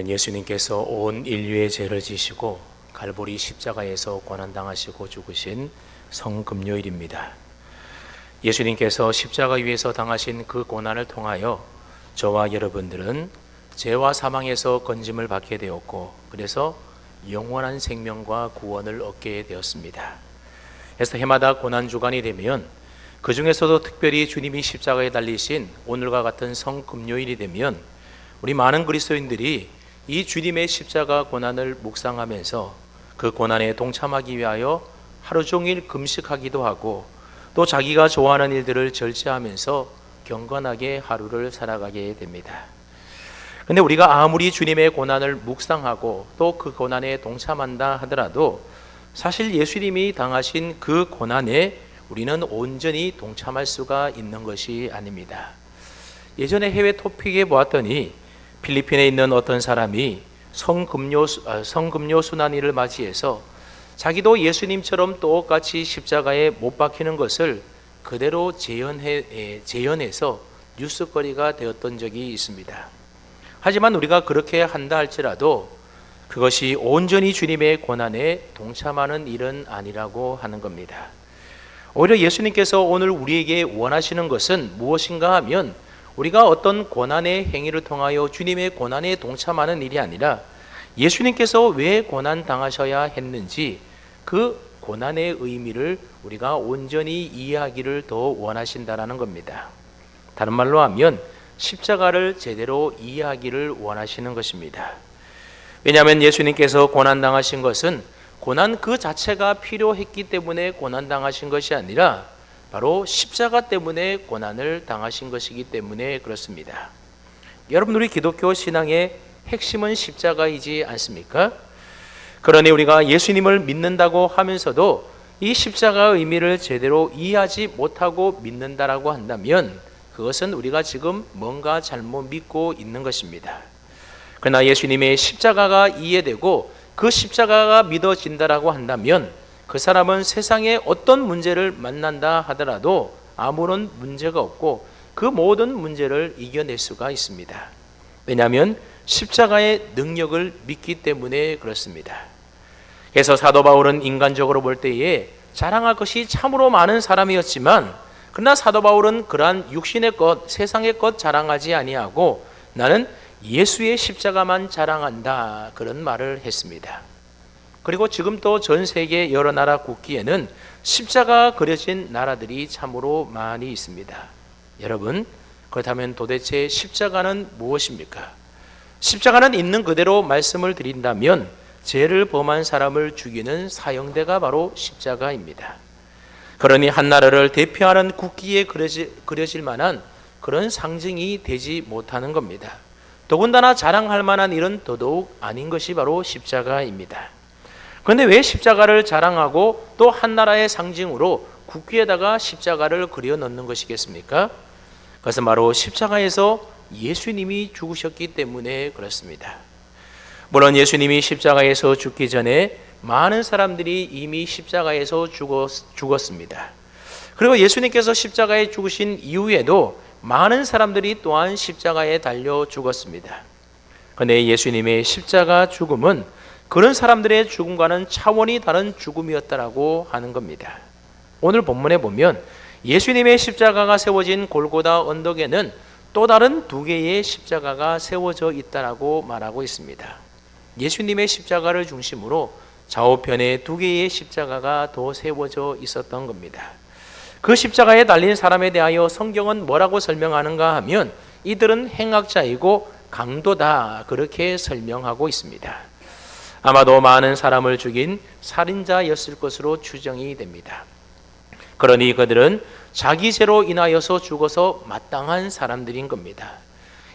왜냐하면 예수님께서 온 인류의 죄를 지시고 갈보리 십자가에서 고난당하시고 죽으신 성금요일입니다. 예수님께서 십자가 위에서 당하신 그 고난을 통하여 저와 여러분들은 죄와 사망에서 건짐을 받게 되었고, 그래서 영원한 생명과 구원을 얻게 되었습니다. 그래서 해마다 고난주간이 되면, 그 중에서도 특별히 주님이 십자가에 달리신 오늘과 같은 성금요일이 되면 우리 많은 그리스도인들이 이 주님의 십자가 고난을 묵상하면서 그 고난에 동참하기 위하여 하루 종일 금식하기도 하고, 또 자기가 좋아하는 일들을 절제하면서 경건하게 하루를 살아가게 됩니다. 근데 우리가 아무리 주님의 고난을 묵상하고 또 그 고난에 동참한다 하더라도 사실 예수님이 당하신 그 고난에 우리는 온전히 동참할 수가 있는 것이 아닙니다. 예전에 해외 토픽에 보았더니 필리핀에 있는 어떤 사람이 성금요 순환일을 맞이해서 자기도 예수님처럼 똑같이 십자가에 못 박히는 것을 그대로 재현해서 뉴스거리가 되었던 적이 있습니다. 하지만 우리가 그렇게 한다 할지라도 그것이 온전히 주님의 고난에 동참하는 일은 아니라고 하는 겁니다. 오히려 예수님께서 오늘 우리에게 원하시는 것은 무엇인가 하면, 우리가 어떤 고난의 행위를 통하여 주님의 고난에 동참하는 일이 아니라 예수님께서 왜 고난 당하셔야 했는지 그 고난의 의미를 우리가 온전히 이해하기를 더 원하신다라는 겁니다. 다른 말로 하면 십자가를 제대로 이해하기를 원하시는 것입니다. 왜냐하면 예수님께서 고난 당하신 것은 고난 그 자체가 필요했기 때문에 고난 당하신 것이 아니라 바로 십자가 때문에 고난을 당하신 것이기 때문에 그렇습니다. 여러분, 우리 기독교 신앙의 핵심은 십자가이지 않습니까? 그러니 우리가 예수님을 믿는다고 하면서도 이 십자가의 의미를 제대로 이해하지 못하고 믿는다라고 한다면 그것은 우리가 지금 뭔가 잘못 믿고 있는 것입니다. 그러나 예수님의 십자가가 이해되고 그 십자가가 믿어진다라고 한다면 그 사람은 세상에 어떤 문제를 만난다 하더라도 아무런 문제가 없고 그 모든 문제를 이겨낼 수가 있습니다. 왜냐하면 십자가의 능력을 믿기 때문에 그렇습니다. 그래서 사도 바울은 인간적으로 볼 때에 자랑할 것이 참으로 많은 사람이었지만, 그러나 사도 바울은 그러한 육신의 것, 세상의 것 자랑하지 아니하고 나는 예수의 십자가만 자랑한다, 그런 말을 했습니다. 그리고 지금 또 전 세계 여러 나라 국기에는 십자가가 그려진 나라들이 참으로 많이 있습니다. 여러분, 그렇다면 도대체 십자가는 무엇입니까? 십자가는 있는 그대로 말씀을 드린다면 죄를 범한 사람을 죽이는 사형대가 바로 십자가입니다. 그러니 한 나라를 대표하는 국기에 그려질 만한 그런 상징이 되지 못하는 겁니다. 더군다나 자랑할 만한 일은 더더욱 아닌 것이 바로 십자가입니다. 그런데 왜 십자가를 자랑하고 또 한 나라의 상징으로 국기에다가 십자가를 그려 넣는 것이겠습니까? 그것은 바로 십자가에서 예수님이 죽으셨기 때문에 그렇습니다. 물론 예수님이 십자가에서 죽기 전에 많은 사람들이 이미 십자가에서 죽었습니다. 그리고 예수님께서 십자가에 죽으신 이후에도 많은 사람들이 또한 십자가에 달려 죽었습니다. 그런데 예수님의 십자가 죽음은 그런 사람들의 죽음과는 차원이 다른 죽음이었다라고 하는 겁니다. 오늘 본문에 보면 예수님의 십자가가 세워진 골고다 언덕에는 또 다른 두 개의 십자가가 세워져 있다라고 말하고 있습니다. 예수님의 십자가를 중심으로 좌우편에 두 개의 십자가가 더 세워져 있었던 겁니다. 그 십자가에 달린 사람에 대하여 성경은 뭐라고 설명하는가 하면 이들은 행악자이고 강도다, 그렇게 설명하고 있습니다. 아마도 많은 사람을 죽인 살인자였을 것으로 추정이 됩니다. 그러니 그들은 자기 죄로 인하여서 죽어서 마땅한 사람들인 겁니다.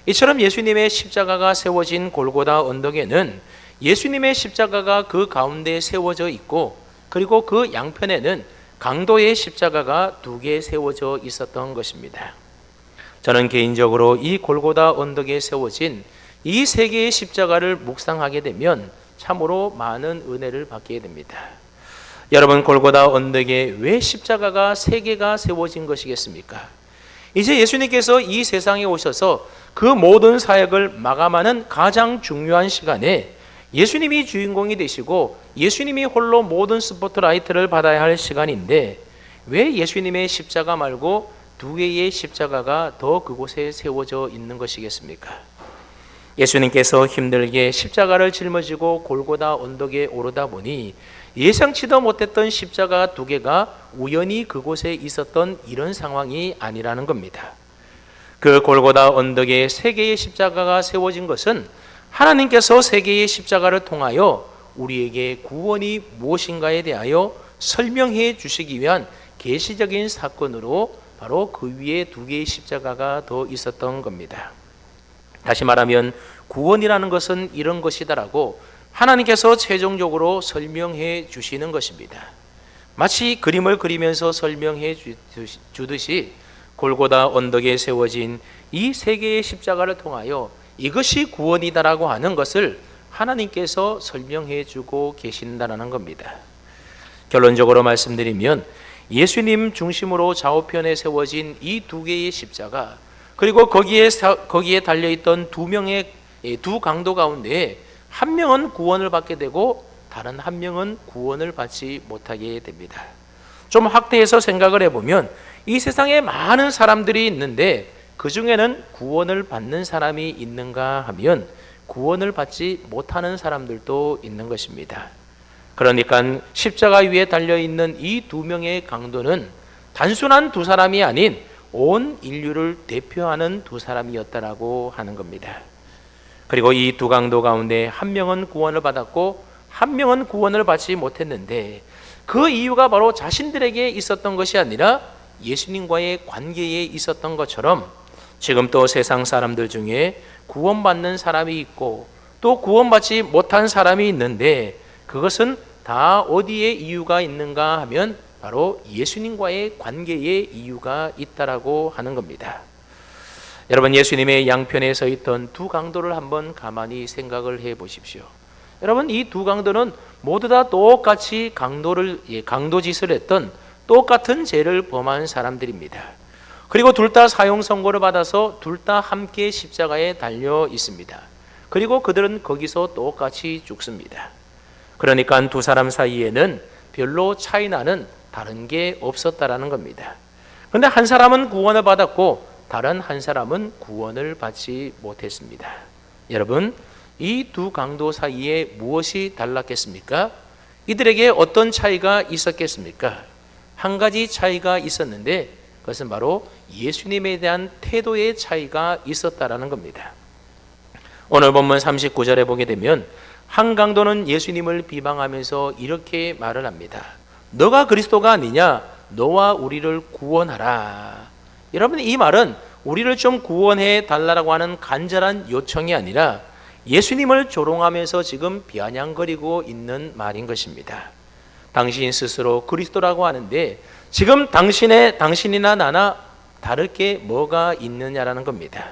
이처럼 예수님의 십자가가 세워진 골고다 언덕에는 예수님의 십자가가 그 가운데 세워져 있고, 그리고 그 양편에는 강도의 십자가가 두 개 세워져 있었던 것입니다. 저는 개인적으로 이 골고다 언덕에 세워진 이 세 개의 십자가를 묵상하게 되면 참으로 많은 은혜를 받게 됩니다. 여러분, 골고다 언덕에 왜 십자가가 세 개가 세워진 것이겠습니까? 이제 예수님께서 이 세상에 오셔서 그 모든 사역을 마감하는 가장 중요한 시간에 예수님이 주인공이 되시고 예수님이 홀로 모든 스포트라이트를 받아야 할 시간인데, 왜 예수님의 십자가 말고 두 개의 십자가가 더 그곳에 세워져 있는 것이겠습니까? 예수님께서 힘들게 십자가를 짊어지고 골고다 언덕에 오르다 보니 예상치도 못했던 십자가 두 개가 우연히 그곳에 있었던 이런 상황이 아니라는 겁니다. 그 골고다 언덕에 세 개의 십자가가 세워진 것은 하나님께서 세 개의 십자가를 통하여 우리에게 구원이 무엇인가에 대하여 설명해 주시기 위한 계시적인 사건으로 바로 그 위에 두 개의 십자가가 더 있었던 겁니다. 다시 말하면 구원이라는 것은 이런 것이다라고 하나님께서 최종적으로 설명해 주시는 것입니다. 마치 그림을 그리면서 설명해 주듯이 골고다 언덕에 세워진 이 세 개의 십자가를 통하여 이것이 구원이다라고 하는 것을 하나님께서 설명해 주고 계신다는 겁니다. 결론적으로 말씀드리면 예수님 중심으로 좌우편에 세워진 이 두 개의 십자가, 그리고 거기에 달려있던 두 강도 가운데 한 명은 구원을 받게 되고 다른 한 명은 구원을 받지 못하게 됩니다. 좀 확대해서 생각을 해보면 이 세상에 많은 사람들이 있는데 그 중에는 구원을 받는 사람이 있는가 하면 구원을 받지 못하는 사람들도 있는 것입니다. 그러니까 십자가 위에 달려있는 이 두 명의 강도는 단순한 두 사람이 아닌 온 인류를 대표하는 두 사람이었다라고 하는 겁니다. 그리고 이 두 강도 가운데 한 명은 구원을 받았고 한 명은 구원을 받지 못했는데, 그 이유가 바로 자신들에게 있었던 것이 아니라 예수님과의 관계에 있었던 것처럼 지금 또 세상 사람들 중에 구원받는 사람이 있고 또 구원받지 못한 사람이 있는데, 그것은 다 어디에 이유가 있는가 하면 바로 예수님과의 관계에 이유가 있다라고 하는 겁니다. 여러분, 예수님의 양편에 서 있던 두 강도를 한번 가만히 생각을 해 보십시오. 여러분, 이 두 강도는 모두 다 똑같이 강도짓을 했던 똑같은 죄를 범한 사람들입니다. 그리고 둘 다 사형 선고를 받아서 둘 다 함께 십자가에 달려 있습니다. 그리고 그들은 거기서 똑같이 죽습니다. 그러니까 두 사람 사이에는 별로 차이 나는 다른 게 없었다라는 겁니다. 그런데 한 사람은 구원을 받았고 다른 한 사람은 구원을 받지 못했습니다. 여러분, 이 두 강도 사이에 무엇이 달랐겠습니까? 이들에게 어떤 차이가 있었겠습니까? 한 가지 차이가 있었는데 그것은 바로 예수님에 대한 태도의 차이가 있었다라는 겁니다. 오늘 본문 39절에 보게 되면 한 강도는 예수님을 비방하면서 이렇게 말을 합니다. 너가 그리스도가 아니냐? 너와 우리를 구원하라. 여러분, 이 말은 우리를 좀 구원해 달라고 하는 간절한 요청이 아니라 예수님을 조롱하면서 지금 비아냥거리고 있는 말인 것입니다. 당신 스스로 그리스도라고 하는데 지금 당신이나 나나 다를 게 뭐가 있느냐라는 겁니다.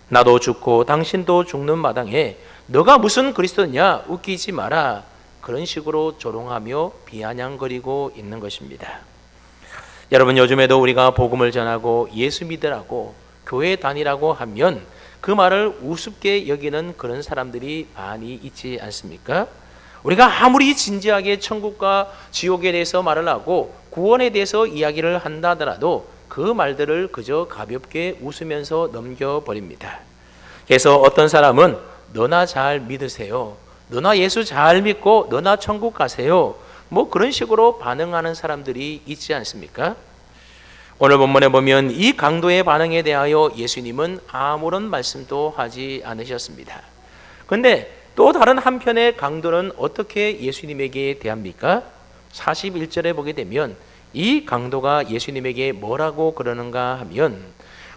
나도 죽고 당신도 죽는 마당에 너가 무슨 그리스도냐? 웃기지 마라. 그런 식으로 조롱하며 비아냥거리고 있는 것입니다. 여러분, 요즘에도 우리가 복음을 전하고 예수 믿으라고 교회 다니라고 하면 그 말을 우습게 여기는 그런 사람들이 많이 있지 않습니까? 우리가 아무리 진지하게 천국과 지옥에 대해서 말을 하고 구원에 대해서 이야기를 한다 하더라도 그 말들을 그저 가볍게 웃으면서 넘겨버립니다. 그래서 어떤 사람은 너나 잘 믿으세요, 너나 예수 잘 믿고 너나 천국 가세요, 뭐 그런 식으로 반응하는 사람들이 있지 않습니까? 오늘 본문에 보면 이 강도의 반응에 대하여 예수님은 아무런 말씀도 하지 않으셨습니다. 그런데 또 다른 한편의 강도는 어떻게 예수님에게 대합니까? 41절에 보게 되면 이 강도가 예수님에게 뭐라고 그러는가 하면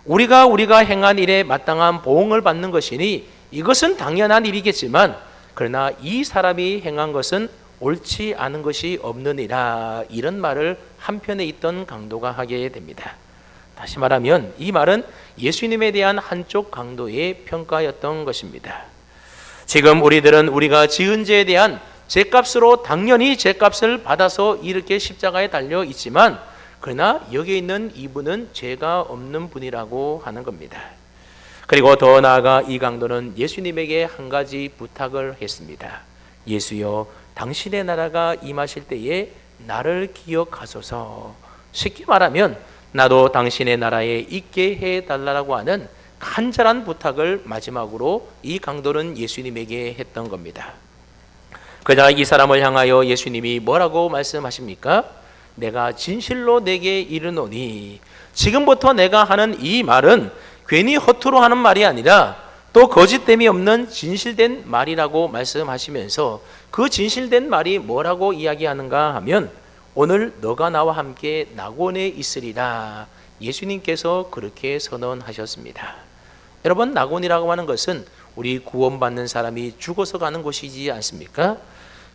우리가 행한 일에 마땅한 보응을 받는 것이니 이것은 당연한 일이겠지만 그러나 이 사람이 행한 것은 옳지 않은 것이 없느니라, 이런 말을 한편에 있던 강도가 하게 됩니다. 다시 말하면 이 말은 예수님에 대한 한쪽 강도의 평가였던 것입니다. 지금 우리들은 우리가 지은 죄에 대한 죄값으로 당연히 죄값을 받아서 이렇게 십자가에 달려 있지만 그러나 여기 있는 이분은 죄가 없는 분이라고 하는 겁니다. 그리고 더 나아가 이 강도는 예수님에게 한 가지 부탁을 했습니다. 예수여, 당신의 나라가 임하실 때에 나를 기억하소서. 쉽게 말하면 나도 당신의 나라에 있게 해달라고 하는 간절한 부탁을 마지막으로 이 강도는 예수님에게 했던 겁니다. 그러자 이 사람을 향하여 예수님이 뭐라고 말씀하십니까? 내가 진실로 내게 이르노니, 지금부터 내가 하는 이 말은 괜히 허투루 하는 말이 아니라 또 거짓됨이 없는 진실된 말이라고 말씀하시면서, 그 진실된 말이 뭐라고 이야기하는가 하면 오늘 너가 나와 함께 낙원에 있으리라, 예수님께서 그렇게 선언하셨습니다. 여러분, 낙원이라고 하는 것은 우리 구원받는 사람이 죽어서 가는 곳이지 않습니까?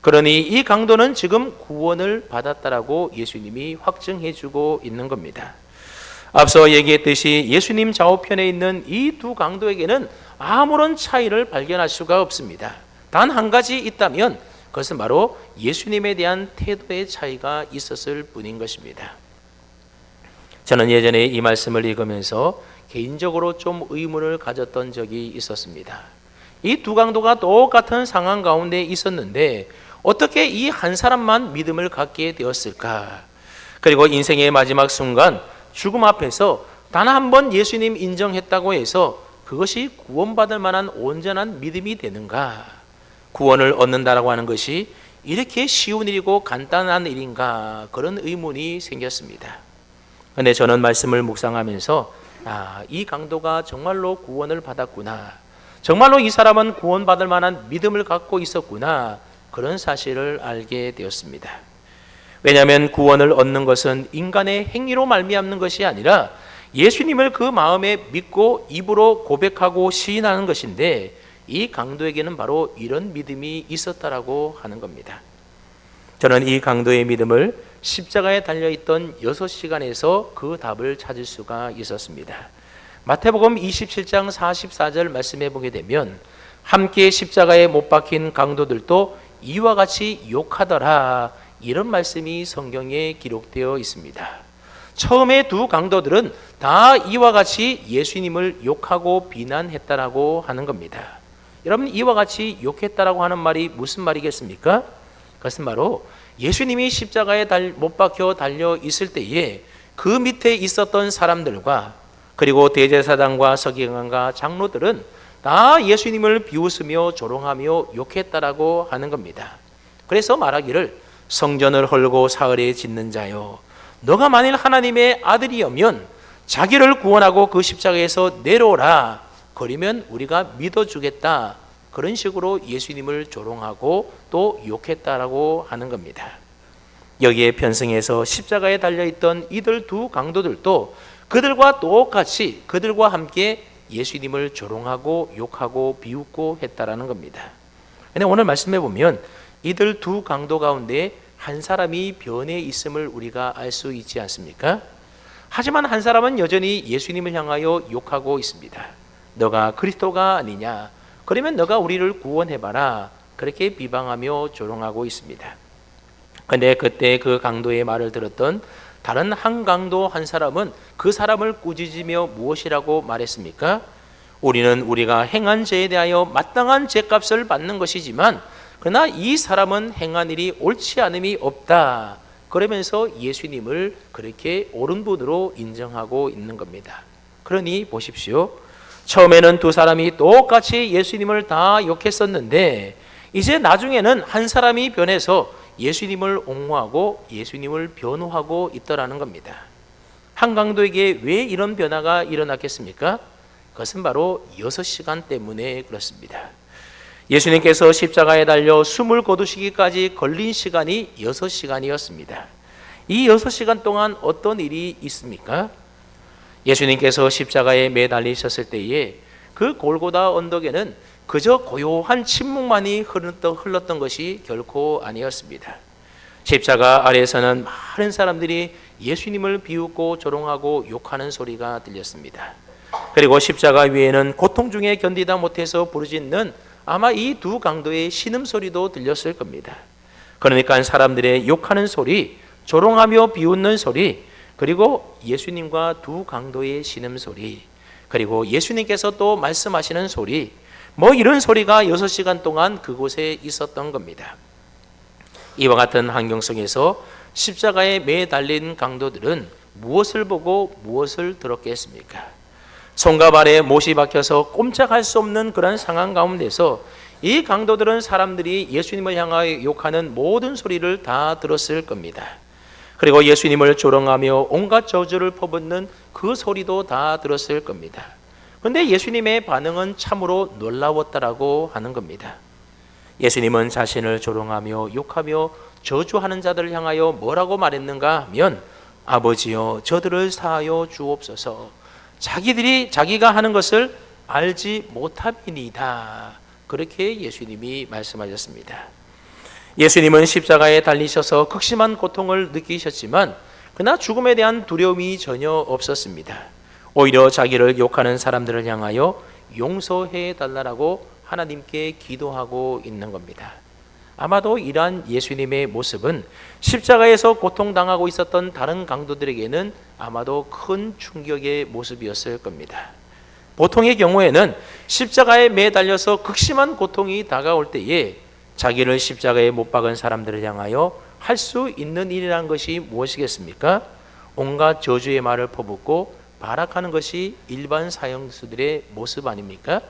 그러니 이 강도는 지금 구원을 받았다라고 예수님이 확증해 주고 있는 겁니다. 앞서 얘기했듯이 예수님 좌우편에 있는 이 두 강도에게는 아무런 차이를 발견할 수가 없습니다. 단 한 가지 있다면 그것은 바로 예수님에 대한 태도의 차이가 있었을 뿐인 것입니다. 저는 예전에 이 말씀을 읽으면서 개인적으로 좀 의문을 가졌던 적이 있었습니다. 이 두 강도가 똑같은 상황 가운데 있었는데 어떻게 이 한 사람만 믿음을 갖게 되었을까? 그리고 인생의 마지막 순간 죽음 앞에서 단 한 번 예수님 인정했다고 해서 그것이 구원받을 만한 온전한 믿음이 되는가? 구원을 얻는다라고 하는 것이 이렇게 쉬운 일이고 간단한 일인가? 그런 의문이 생겼습니다. 그런데 저는 말씀을 묵상하면서 이 강도가 정말로 구원을 받았구나, 정말로 이 사람은 구원받을 만한 믿음을 갖고 있었구나, 그런 사실을 알게 되었습니다. 왜냐하면 구원을 얻는 것은 인간의 행위로 말미암는 것이 아니라 예수님을 그 마음에 믿고 입으로 고백하고 시인하는 것인데, 이 강도에게는 바로 이런 믿음이 있었다라고 하는 겁니다. 저는 이 강도의 믿음을 십자가에 달려있던 6시간에서 그 답을 찾을 수가 있었습니다. 마태복음 27장 44절 말씀해 보게 되면 함께 십자가에 못 박힌 강도들도 이와 같이 욕하더라, 이런 말씀이 성경에 기록되어 있습니다. 처음에 두 강도들은 다 이와 같이 예수님을 욕하고 비난했다라고 하는 겁니다. 여러분, 이와 같이 욕했다라고 하는 말이 무슨 말이겠습니까? 그것은 바로 예수님이 십자가에 못 박혀 달려 있을 때에 그 밑에 있었던 사람들과 그리고 대제사장과 서기관과 장로들은 다 예수님을 비웃으며 조롱하며 욕했다라고 하는 겁니다. 그래서 말하기를 성전을 헐고 사흘에 짓는 자여, 너가 만일 하나님의 아들이면 자기를 구원하고 그 십자가에서 내려오라, 그러면 우리가 믿어주겠다, 그런 식으로 예수님을 조롱하고 또 욕했다라고 하는 겁니다. 여기에 편승해서 십자가에 달려있던 이들 두 강도들도 그들과 똑같이 그들과 함께 예수님을 조롱하고 욕하고 비웃고 했다라는 겁니다. 근데 오늘 말씀해 보면 이들 두 강도 가운데 한 사람이 변해 있음을 우리가 알 수 있지 않습니까? 하지만 한 사람은 여전히 예수님을 향하여 욕하고 있습니다. 너가 그리스도가 아니냐, 그러면 너가 우리를 구원해봐라, 그렇게 비방하며 조롱하고 있습니다. 그런데 그때 그 강도의 말을 들었던 다른 한 강도 한 사람은 그 사람을 꾸짖으며 무엇이라고 말했습니까? 우리는 우리가 행한 죄에 대하여 마땅한 죄값을 받는 것이지만 그러나 이 사람은 행한 일이 옳지 않음이 없다, 그러면서 예수님을 그렇게 옳은 분으로 인정하고 있는 겁니다. 그러니 보십시오, 처음에는 두 사람이 똑같이 예수님을 다 욕했었는데 이제 나중에는 한 사람이 변해서 예수님을 옹호하고 예수님을 변호하고 있더라는 겁니다. 한 강도에게 왜 이런 변화가 일어났겠습니까? 그것은 바로 6시간 때문에 그렇습니다. 예수님께서 십자가에 달려 숨을 거두시기까지 걸린 시간이 6시간이었습니다. 이 6시간 동안 어떤 일이 있습니까? 예수님께서 십자가에 매달리셨을 때에 그 골고다 언덕에는 그저 고요한 침묵만이 흘렀던 것이 결코 아니었습니다. 십자가 아래에서는 많은 사람들이 예수님을 비웃고 조롱하고 욕하는 소리가 들렸습니다. 그리고 십자가 위에는 고통 중에 견디다 못해서 부르짖는 아마 이 두 강도의 신음소리도 들렸을 겁니다. 그러니까 사람들의 욕하는 소리, 조롱하며 비웃는 소리, 그리고 예수님과 두 강도의 신음소리, 그리고 예수님께서 또 말씀하시는 소리, 이런 소리가 6시간 동안 그곳에 있었던 겁니다. 이와 같은 환경 속에서 십자가에 매달린 강도들은 무엇을 보고 무엇을 들었겠습니까? 손과 발에 못이 박혀서 꼼짝할 수 없는 그런 상황 가운데서 이 강도들은 사람들이 예수님을 향하여 욕하는 모든 소리를 다 들었을 겁니다. 그리고 예수님을 조롱하며 온갖 저주를 퍼붓는 그 소리도 다 들었을 겁니다. 그런데 예수님의 반응은 참으로 놀라웠다라고 하는 겁니다. 예수님은 자신을 조롱하며 욕하며 저주하는 자들을 향하여 뭐라고 말했는가 하면, 아버지여 저들을 사하여 주옵소서, 자기가 하는 것을 알지 못함이니이다. 그렇게 예수님이 말씀하셨습니다. 예수님은 십자가에 달리셔서 극심한 고통을 느끼셨지만 그러나 죽음에 대한 두려움이 전혀 없었습니다. 오히려 자기를 욕하는 사람들을 향하여 용서해 달라고 하나님께 기도하고 있는 겁니다. 아마도 이러한 예수님의 모습은 십자가에서 고통당하고 있었던 다른 강도들에게는 아마도 큰 충격의 모습이었을 겁니다. 보통의 경우에는 십자가에 매달려서 극심한 고통이 다가올 때에 자기를 십자가에 못 박은 사람들을 향하여 할 수 있는 일이라는 것이 무엇이겠습니까? 온갖 저주의 말을 퍼붓고 발악하는 것이 일반 사형수들의 모습 아닙니까?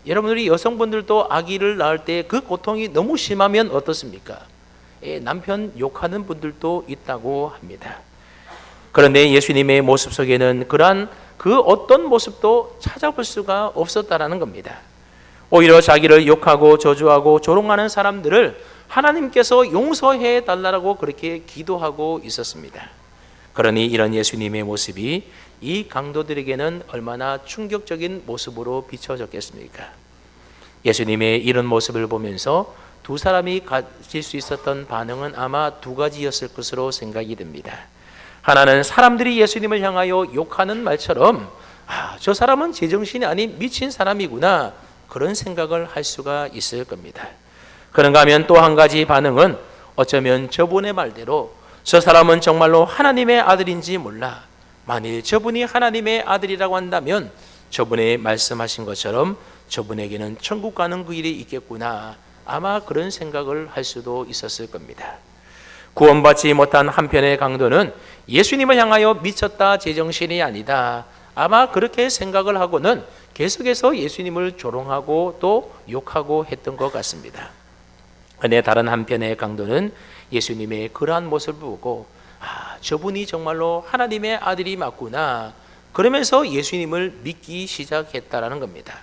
여러분들이 여성분들도 아기를 낳을 때 그 고통이 너무 심하면 어떻습니까? 남편 욕하는 분들도 있다고 합니다. 그런데 예수님의 모습 속에는 그러한 그 어떤 모습도 찾아볼 수가 없었다라는 겁니다. 오히려 자기를 욕하고 저주하고 조롱하는 사람들을 하나님께서 용서해 달라고 그렇게 기도하고 있었습니다. 그러니 이런 예수님의 모습이 이 강도들에게는 얼마나 충격적인 모습으로 비춰졌겠습니까? 예수님의 이런 모습을 보면서 두 사람이 가질 수 있었던 반응은 아마 두 가지였을 것으로 생각이 됩니다. 하나는 사람들이 예수님을 향하여 욕하는 말처럼 저 사람은 제정신이 아닌 미친 사람이구나, 그런 생각을 할 수가 있을 겁니다. 그런가 하면 또 한 가지 반응은 어쩌면 저분의 말대로 저 사람은 정말로 하나님의 아들인지 몰라, 만일 저분이 하나님의 아들이라고 한다면 저분의 말씀하신 것처럼 저분에게는 천국 가는 그 일이 있겠구나, 아마 그런 생각을 할 수도 있었을 겁니다. 구원받지 못한 한편의 강도는 예수님을 향하여 미쳤다, 제정신이 아니다, 아마 그렇게 생각을 하고는 계속해서 예수님을 조롱하고 또 욕하고 했던 것 같습니다. 그런데 다른 한편의 강도는 예수님의 그러한 모습을 보고 저분이 정말로 하나님의 아들이 맞구나, 그러면서 예수님을 믿기 시작했다라는 겁니다.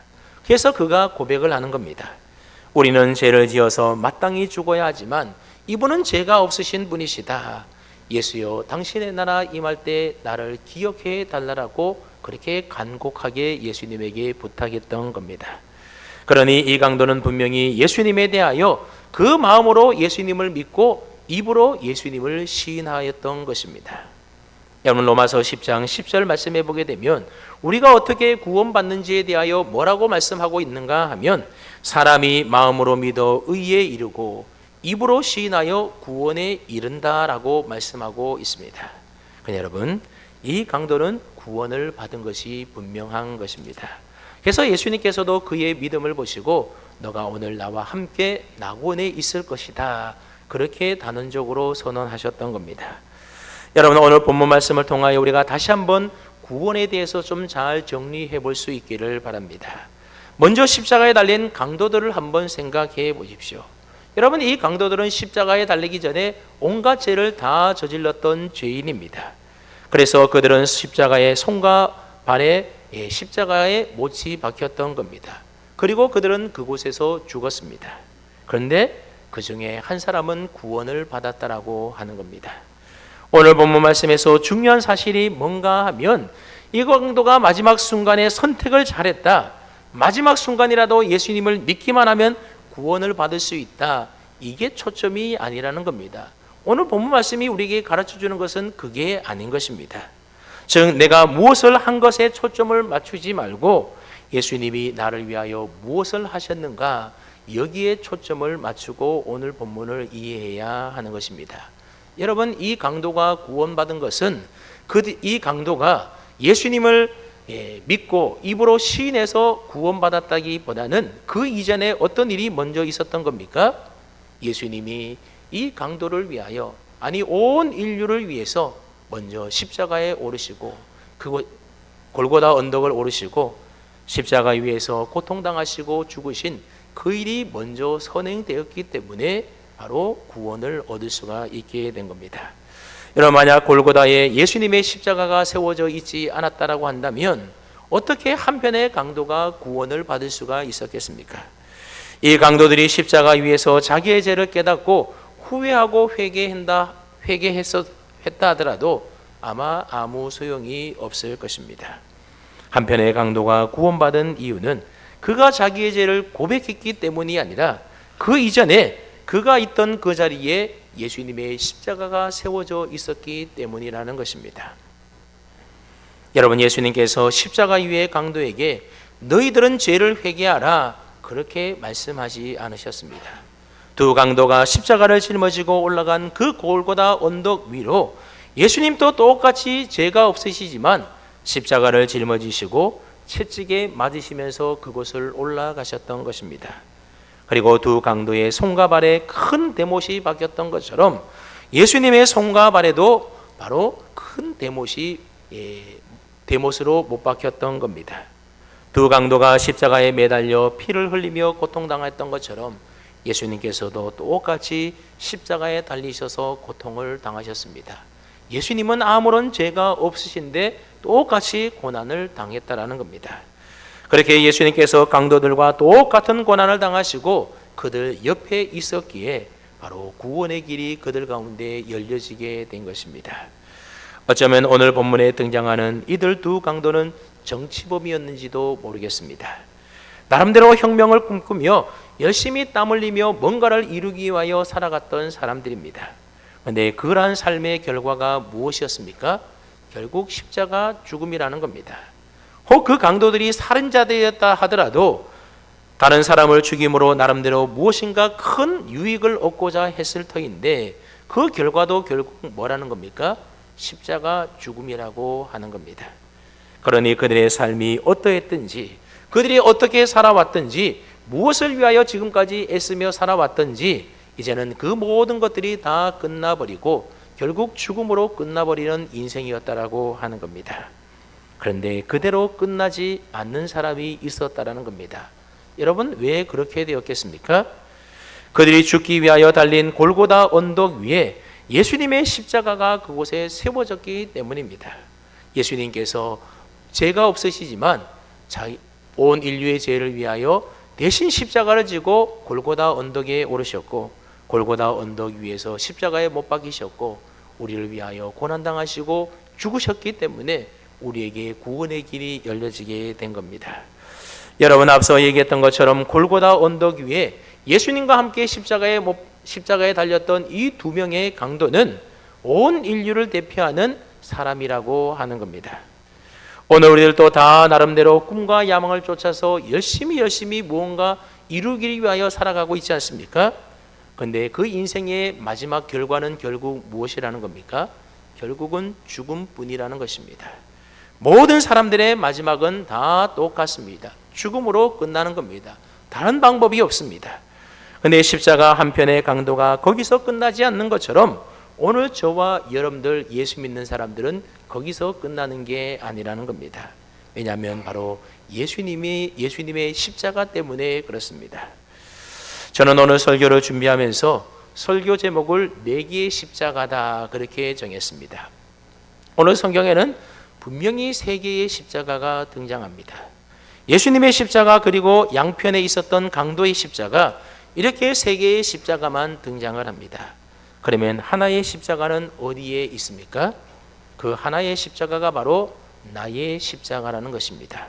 그래서 그가 고백을 하는 겁니다. 우리는 죄를 지어서 마땅히 죽어야 하지만 이분은 죄가 없으신 분이시다. 예수여 당신의 나라 임할 때 나를 기억해 달라고 그렇게 간곡하게 예수님에게 부탁했던 겁니다. 그러니 이 강도는 분명히 예수님에 대하여 그 마음으로 예수님을 믿고 입으로 예수님을 시인하였던 것입니다. 여러분, 로마서 10장 10절 말씀해 보게 되면 우리가 어떻게 구원받는지에 대하여 뭐라고 말씀하고 있는가 하면, 사람이 마음으로 믿어 의에 이르고 입으로 시인하여 구원에 이른다라고 말씀하고 있습니다. 그러니 여러분, 이 강도는 구원을 받은 것이 분명한 것입니다. 그래서 예수님께서도 그의 믿음을 보시고 너가 오늘 나와 함께 낙원에 있을 것이다, 그렇게 단언적으로 선언하셨던 겁니다. 여러분, 오늘 본문 말씀을 통하여 우리가 다시 한번 구원에 대해서 좀 잘 정리해 볼 수 있기를 바랍니다. 먼저 십자가에 달린 강도들을 한번 생각해 보십시오. 여러분, 이 강도들은 십자가에 달리기 전에 온갖 죄를 다 저질렀던 죄인입니다. 그래서 그들은 십자가의 손과 발에 십자가에 못이 박혔던 겁니다. 그리고 그들은 그곳에서 죽었습니다. 그런데 그 중에 한 사람은 구원을 받았다라고 하는 겁니다. 오늘 본문 말씀에서 중요한 사실이 뭔가 하면, 이 강도가 마지막 순간에 선택을 잘했다, 마지막 순간이라도 예수님을 믿기만 하면 구원을 받을 수 있다, 이게 초점이 아니라는 겁니다. 오늘 본문 말씀이 우리에게 가르쳐주는 것은 그게 아닌 것입니다. 즉, 내가 무엇을 한 것에 초점을 맞추지 말고 예수님이 나를 위하여 무엇을 하셨는가, 여기에 초점을 맞추고 오늘 본문을 이해해야 하는 것입니다. 여러분, 이 강도가 구원받은 것은 이 강도가 예수님을 믿고 입으로 시인해서 구원받았다기보다는 그 이전에 어떤 일이 먼저 있었던 겁니까? 예수님이 이 강도를 위하여, 아니 온 인류를 위해서 먼저 십자가에 오르시고 그 골고다 언덕을 오르시고 십자가 위에서 고통당하시고 죽으신 그 일이 먼저 선행되었기 때문에 바로 구원을 얻을 수가 있게 된 겁니다. 여러분, 만약 골고다에 예수님의 십자가가 세워져 있지 않았다라고 한다면 어떻게 한편의 강도가 구원을 받을 수가 있었겠습니까? 이 강도들이 십자가 위에서 자기의 죄를 깨닫고 후회하고 회개했다 하더라도 아마 아무 소용이 없을 것입니다. 한편의 강도가 구원받은 이유는 그가 자기의 죄를 고백했기 때문이 아니라 그 이전에 그가 있던 그 자리에 예수님의 십자가가 세워져 있었기 때문이라는 것입니다. 여러분, 예수님께서 십자가 위의 강도에게 너희들은 죄를 회개하라 그렇게 말씀하지 않으셨습니다. 두 강도가 십자가를 짊어지고 올라간 그 골고다 언덕 위로 예수님도 똑같이 죄가 없으시지만 십자가를 짊어지시고 채찍에 맞으시면서 그곳을 올라가셨던 것입니다. 그리고 두 강도의 손과 발에 큰 대못이 박혔던 것처럼 예수님의 손과 발에도 바로 큰 대못으로 못 박혔던 겁니다. 두 강도가 십자가에 매달려 피를 흘리며 고통당했던 것처럼 예수님께서도 똑같이 십자가에 달리셔서 고통을 당하셨습니다. 예수님은 아무런 죄가 없으신데 똑같이 고난을 당했다라는 겁니다. 그렇게 예수님께서 강도들과 똑같은 고난을 당하시고 그들 옆에 있었기에 바로 구원의 길이 그들 가운데 열려지게 된 것입니다. 어쩌면 오늘 본문에 등장하는 이들 두 강도는 정치범이었는지도 모르겠습니다. 나름대로 혁명을 꿈꾸며 열심히 땀 흘리며 뭔가를 이루기 위하여 살아갔던 사람들입니다. 그런데 그러한 삶의 결과가 무엇이었습니까? 결국 십자가 죽음이라는 겁니다. 혹 그 강도들이 살인자들이었다 하더라도 다른 사람을 죽임으로 나름대로 무엇인가 큰 유익을 얻고자 했을 터인데 그 결과도 결국 뭐라는 겁니까? 십자가 죽음이라고 하는 겁니다. 그러니 그들의 삶이 어떠했든지, 그들이 어떻게 살아왔든지, 무엇을 위하여 지금까지 애쓰며 살아왔든지 이제는 그 모든 것들이 다 끝나버리고 결국 죽음으로 끝나버리는 인생이었다라고 하는 겁니다. 그런데 그대로 끝나지 않는 사람이 있었다라는 겁니다. 여러분, 왜 그렇게 되었겠습니까? 그들이 죽기 위하여 달린 골고다 언덕 위에 예수님의 십자가가 그곳에 세워졌기 때문입니다. 예수님께서 죄가 없으시지만 온 인류의 죄를 위하여 대신 십자가를 지고 골고다 언덕에 오르셨고 골고다 언덕 위에서 십자가에 못 박히셨고 우리를 위하여 고난당하시고 죽으셨기 때문에 우리에게 구원의 길이 열려지게 된 겁니다. 여러분, 앞서 얘기했던 것처럼 골고다 언덕 위에 예수님과 함께 십자가에 달렸던 이 두 명의 강도는 온 인류를 대표하는 사람이라고 하는 겁니다. 오늘 우리들도 다 나름대로 꿈과 야망을 쫓아서 열심히 무언가 이루기 위하여 살아가고 있지 않습니까? 그런데 그 인생의 마지막 결과는 결국 무엇이라는 겁니까? 결국은 죽음뿐이라는 것입니다. 모든 사람들의 마지막은 다 똑같습니다. 죽음으로 끝나는 겁니다. 다른 방법이 없습니다. 그런데 십자가 한편의 강도가 거기서 끝나지 않는 것처럼 오늘 저와 여러분들 예수 믿는 사람들은 거기서 끝나는 게 아니라는 겁니다. 왜냐하면 바로 예수님의 십자가 때문에 그렇습니다. 저는 오늘 설교를 준비하면서 설교 제목을 4개의 십자가다 그렇게 정했습니다. 오늘 성경에는 분명히 3개의 십자가가 등장합니다. 예수님의 십자가 그리고 양편에 있었던 강도의 십자가, 이렇게 3개의 십자가만 등장을 합니다. 그러면 하나의 십자가는 어디에 있습니까? 그 하나의 십자가가 바로 나의 십자가라는 것입니다.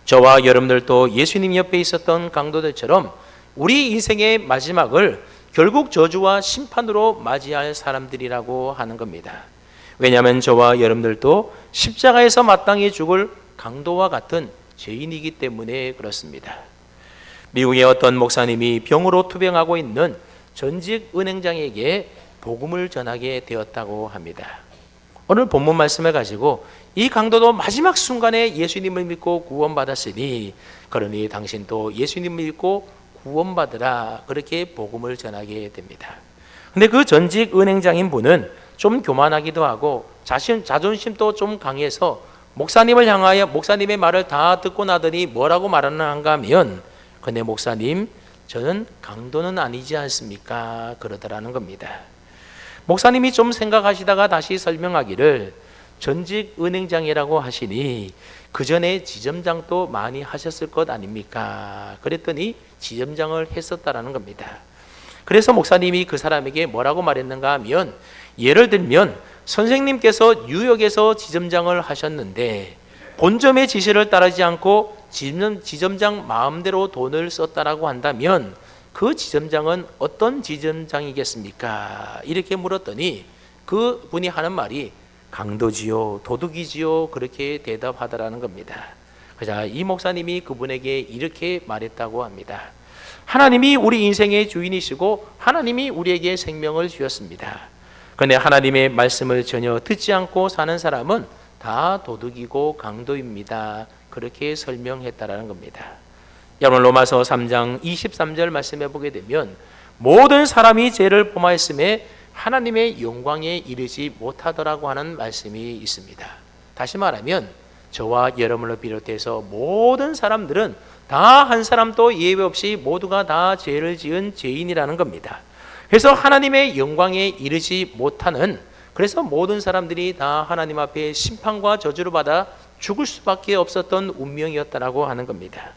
저와 여러분들도 예수님 옆에 있었던 강도들처럼 우리 인생의 마지막을 결국 저주와 심판으로 맞이할 사람들이라고 하는 겁니다. 왜냐하면 저와 여러분들도 십자가에서 마땅히 죽을 강도와 같은 죄인이기 때문에 그렇습니다. 미국의 어떤 목사님이 병으로 투병하고 있는 전직 은행장에게 복음을 전하게 되었다고 합니다. 오늘 본문 말씀을 가지고 이 강도도 마지막 순간에 예수님을 믿고 구원받았으니 그러니 당신도 예수님을 믿고 구원받으라, 그렇게 복음을 전하게 됩니다. 근데 그 전직 은행장인 분은 좀 교만하기도 하고 자존심도 좀 강해서 목사님을 향하여 목사님의 말을 다 듣고 나더니 뭐라고 말하는가 하면, 근데 목사님, 저는 강도는 아니지 않습니까? 그러더라는 겁니다. 목사님이 좀 생각하시다가 다시 설명하기를, 전직 은행장이라고 하시니 그 전에 지점장도 많이 하셨을 것 아닙니까? 그랬더니 지점장을 했었다라는 겁니다. 그래서 목사님이 그 사람에게 뭐라고 말했는가 하면, 예를 들면 선생님께서 뉴욕에서 지점장을 하셨는데 본점의 지시를 따르지 않고 지점장 마음대로 돈을 썼다라고 한다면 그 지점장은 어떤 지점장이겠습니까? 이렇게 물었더니 그 분이 하는 말이 강도지요, 도둑이지요, 그렇게 대답하더라는 겁니다. 자, 이 목사님이 그분에게 이렇게 말했다고 합니다. 하나님이 우리 인생의 주인이시고 하나님이 우리에게 생명을 주셨습니다. 그런데 하나님의 말씀을 전혀 듣지 않고 사는 사람은 다 도둑이고 강도입니다. 그렇게 설명했다라는 겁니다. 여러분, 로마서 3장 23절 말씀해 보게 되면 모든 사람이 죄를 범하였음에 하나님의 영광에 이르지 못하더라고 하는 말씀이 있습니다. 다시 말하면 저와 여러분을 비롯해서 모든 사람들은 다 한 사람도 예외 없이 모두가 다 죄를 지은 죄인이라는 겁니다. 그래서 하나님의 영광에 이르지 못하는, 그래서 모든 사람들이 다 하나님 앞에 심판과 저주를 받아 죽을 수밖에 없었던 운명이었다라고 하는 겁니다.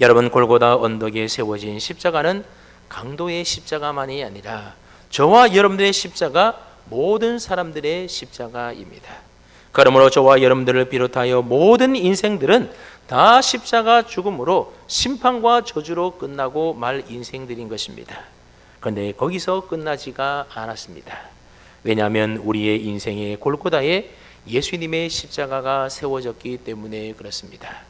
여러분, 골고다 언덕에 세워진 십자가는 강도의 십자가만이 아니라 저와 여러분들의 십자가, 모든 사람들의 십자가입니다. 그러므로 저와 여러분들을 비롯하여 모든 인생들은 다 십자가 죽음으로 심판과 저주로 끝나고 말 인생들인 것입니다. 그런데 거기서 끝나지가 않았습니다. 왜냐하면 우리의 인생의 골고다에 예수님의 십자가가 세워졌기 때문에 그렇습니다.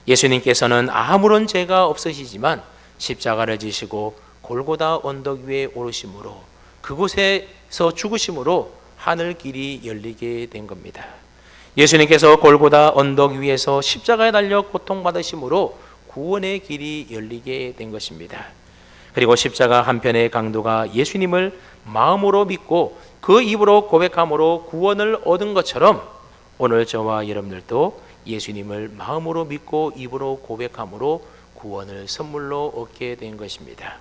예수님께서는 아무런 죄가 없으시지만 십자가를 지시고 골고다 언덕 위에 오르심으로, 그곳에서 죽으심으로 하늘 길이 열리게 된 겁니다. 예수님께서 골고다 언덕 위에서 십자가에 달려 고통받으심으로 구원의 길이 열리게 된 것입니다. 그리고 십자가 한편의 강도가 예수님을 마음으로 믿고 그 입으로 고백함으로 구원을 얻은 것처럼 오늘 저와 여러분들도 예수님을 마음으로 믿고 입으로 고백함으로 구원을 선물로 얻게 된 것입니다.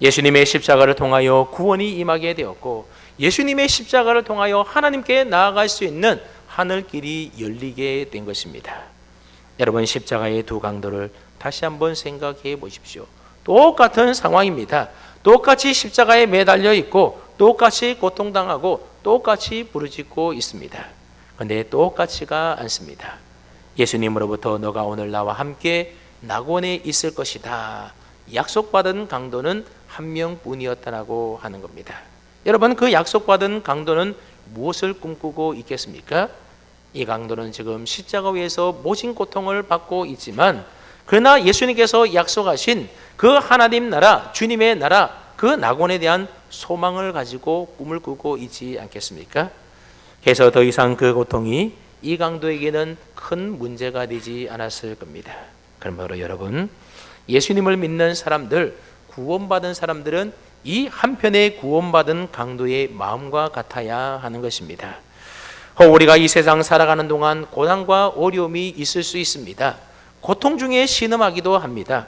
예수님의 십자가를 통하여 구원이 임하게 되었고, 예수님의 십자가를 통하여 하나님께 나아갈 수 있는 하늘길이 열리게 된 것입니다. 여러분, 십자가의 두 강도를 다시 한번 생각해 보십시오. 똑같은 상황입니다. 똑같이 십자가에 매달려 있고 똑같이 고통당하고 똑같이 부르짖고 있습니다. 그런데 똑같지가 않습니다. 예수님으로부터 너가 오늘 나와 함께 낙원에 있을 것이다, 약속받은 강도는 한 명뿐이었다라고 하는 겁니다. 여러분, 그 약속받은 강도는 무엇을 꿈꾸고 있겠습니까? 이 강도는 지금 십자가 위에서 모진 고통을 받고 있지만, 그러나 예수님께서 약속하신 그 하나님 나라, 주님의 나라, 그 낙원에 대한 소망을 가지고 꿈을 꾸고 있지 않겠습니까? 그래서 더 이상 그 고통이 이 강도에게는 큰 문제가 되지 않았을 겁니다. 그러므로 여러분, 예수님을 믿는 사람들, 구원받은 사람들은 이 한편의 구원받은 강도의 마음과 같아야 하는 것입니다. 우리가 이 세상 살아가는 동안 고난과 어려움이 있을 수 있습니다. 고통 중에 신음하기도 합니다.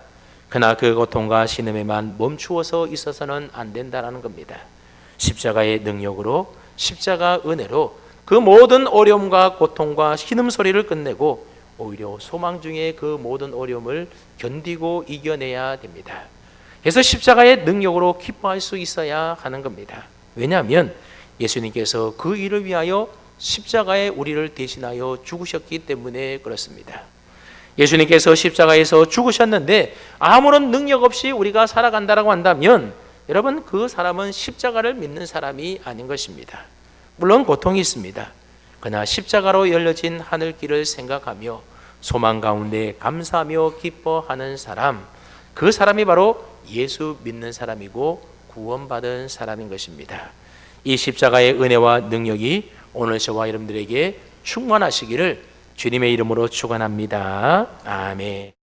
그러나 그 고통과 신음에만 멈추어서 있어서는 안 된다는 겁니다. 십자가의 능력으로, 십자가 은혜로 그 모든 어려움과 고통과 신음 소리를 끝내고 오히려 소망 중에 그 모든 어려움을 견디고 이겨내야 됩니다. 그래서 십자가의 능력으로 기뻐할 수 있어야 하는 겁니다. 왜냐하면 예수님께서 그 일을 위하여 십자가에 우리를 대신하여 죽으셨기 때문에 그렇습니다. 예수님께서 십자가에서 죽으셨는데 아무런 능력 없이 우리가 살아간다고 한다면 여러분, 그 사람은 십자가를 믿는 사람이 아닌 것입니다. 물론 고통이 있습니다. 그러나 십자가로 열려진 하늘길을 생각하며 소망 가운데 감사하며 기뻐하는 사람, 그 사람이 바로 예수 믿는 사람이고 구원받은 사람인 것입니다. 이 십자가의 은혜와 능력이 오늘 저와 여러분들에게 충만하시기를 주님의 이름으로 축원합니다. 아멘.